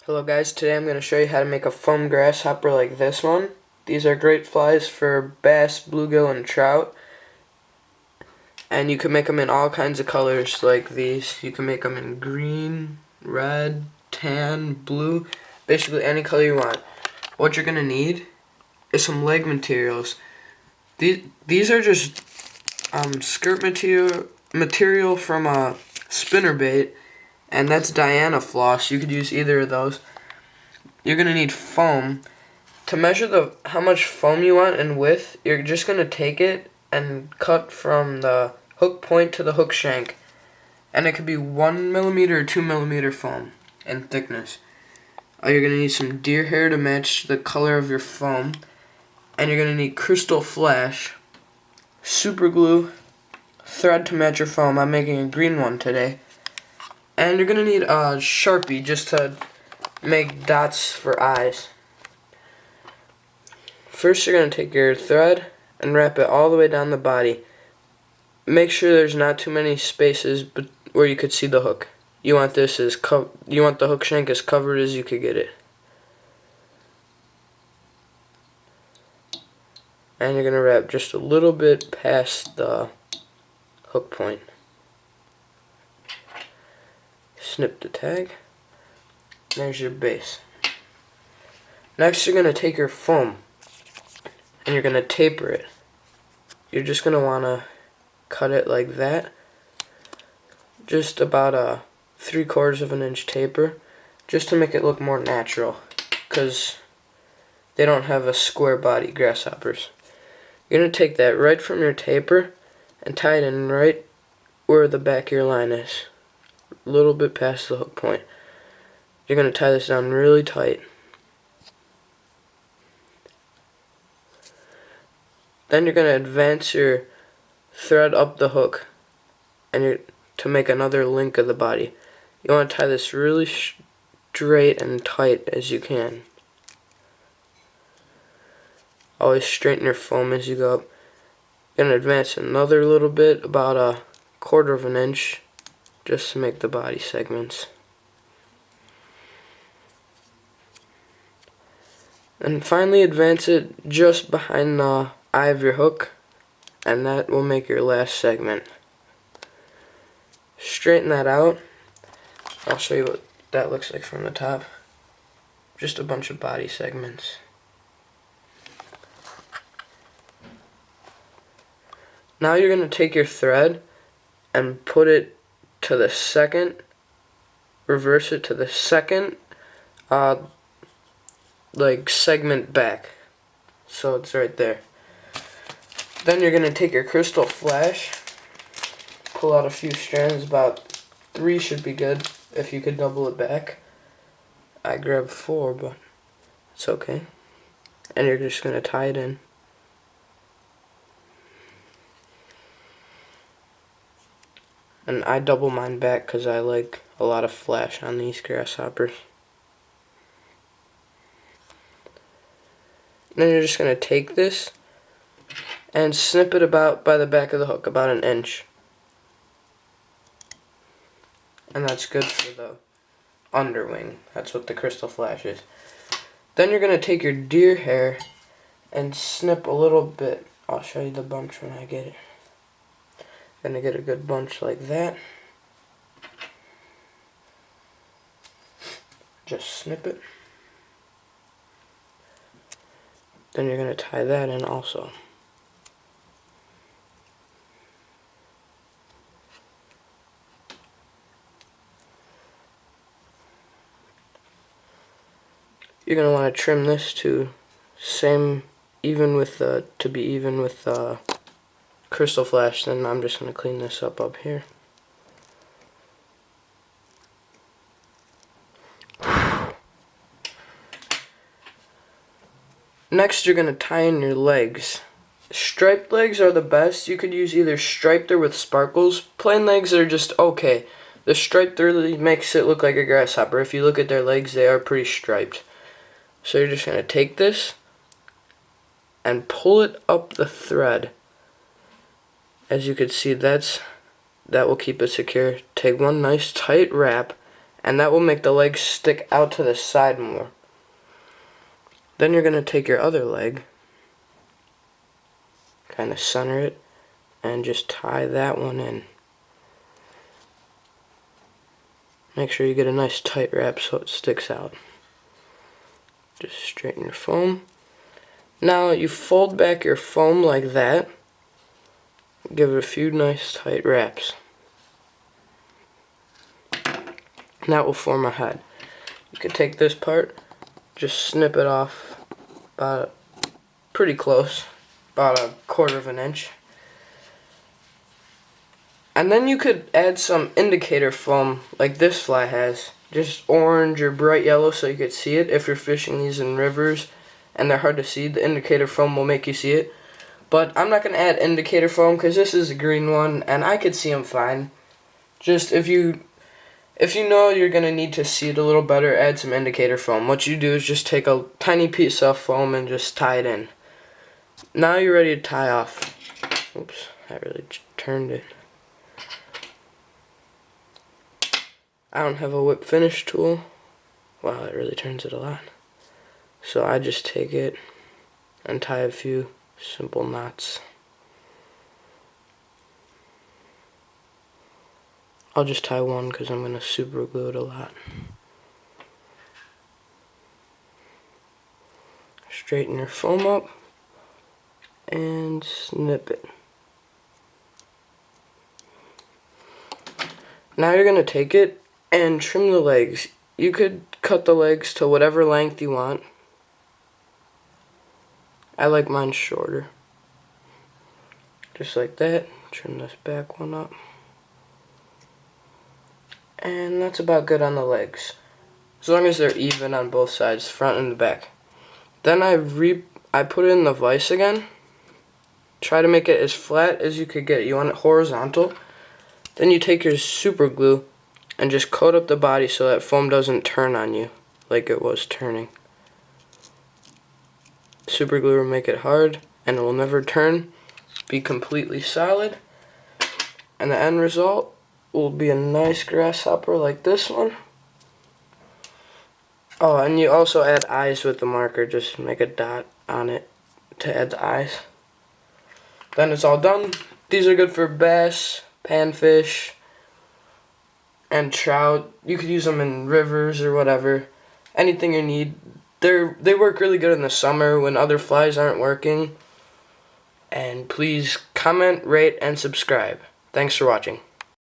Hello guys, today I'm going to show you how to make a foam grasshopper like this one. These are great flies for bass, bluegill, and trout. And you can make them in all kinds of colors like these. You can make them in green, red, tan, blue, basically any color you want. What you're going to need is some leg materials. These are just skirt material from a spinnerbait, and that's Diana floss. You could use either of those. You're going to need foam. To measure how much foam you want in width, you're just going to take it and cut from the hook point to the hook shank. And it could be 1mm or 2mm foam in thickness. You're going to need some deer hair to match the color of your foam. And you're going to need crystal flash, super glue, thread to match your foam. I'm making a green one today. And you're going to need a Sharpie just to make dots for eyes. First, you're going to take your thread and wrap it all the way down the body. Make sure there's not too many spaces where you could see the hook. You want the hook shank as covered as you could get it. And you're going to wrap just a little bit past the hook point. Snip the tag. There's your base. Next, you're going to take your foam and you're going to taper it. You're just going to want to cut it like that. Just about a 3/4 of an inch taper, just to make it look more natural, because they don't have a square body, grasshoppers. You're going to take that right from your taper and tie it in right where the back of your line is, a little bit past the hook point. You're going to tie this down really tight. Then you're going to advance your thread up the hook and to make another link of the body. You want to tie this really straight and tight as you can. Always straighten your foam as you go up. You're going to advance another little bit, about a 1/4 of an inch, just to make the body segments. And finally advance it just behind the eye of your hook, and that will make your last segment. Straighten that out. I'll show you what that looks like from the top. Just a bunch of body segments. Now you're going to take your thread and put it to the second, reverse it to the second segment back. So it's right there. Then you're going to take your crystal flash, pull out a few strands, about 3 should be good if you could double it back. I grabbed 4, but it's okay. And you're just going to tie it in. And I double mine back because I like a lot of flash on these grasshoppers. Then you're just going to take this and snip it about by the back of the hook, about 1 inch. And that's good for the underwing. That's what the crystal flash is. Then you're going to take your deer hair and snip a little bit. I'll show you the bunch when I get it. Gonna get a good bunch like that. Just snip it. Then you're gonna tie that in also. You're gonna want to trim this to be even with the crystal flash. Then I'm just gonna clean this up here. Next, you're gonna tie in your legs. Striped legs are the best. You could use either striped or with sparkles. Plain legs are just okay. The striped really makes it look like a grasshopper. If you look at their legs, they are pretty striped. So you're just gonna take this and pull it up the thread. As you can see, that will keep it secure. Take one nice tight wrap and that will make the legs stick out to the side more. Then you're going to take your other leg, kind of center it, and just tie that one in. Make sure you get a nice tight wrap so it sticks out. Just straighten your foam. Now you fold back your foam like that. Give it a few nice tight wraps. And that will form a head. You can take this part, just snip it off about pretty close, about 1/4 of an inch. And then you could add some indicator foam like this fly has. Just orange or bright yellow so you could see it. If you're fishing these in rivers and they're hard to see, the indicator foam will make you see it. But I'm not going to add indicator foam because this is a green one and I could see them fine. Just if you know you're going to need to see it a little better, add some indicator foam. What you do is just take a tiny piece of foam and just tie it in. Now you're ready to tie off. Oops, I really turned it. I don't have a whip finish tool. Wow, it really turns it a lot. So I just take it and tie a few simple knots. I'll just tie one because I'm going to super glue it a lot. Straighten your foam up and snip it. Now you're going to take it and trim the legs. You could cut the legs to whatever length you want. I like mine shorter. Just like that. Trim this back one up. And that's about good on the legs. As long as they're even on both sides, front and the back. Then I put it in the vise again. Try to make it as flat as you could get. You want it horizontal. Then you take your super glue and just coat up the body so that foam doesn't turn on you like it was turning. Super glue will make it hard and it will never turn. Be completely solid. And the end result will be a nice grasshopper like this one. Oh, and you also add eyes with the marker. Just make a dot on it to add the eyes. Then it's all done. These are good for bass, panfish, and trout. You could use them in rivers or whatever. Anything you need. They work really good in the summer when other flies aren't working. And please comment, rate, and subscribe. Thanks for watching.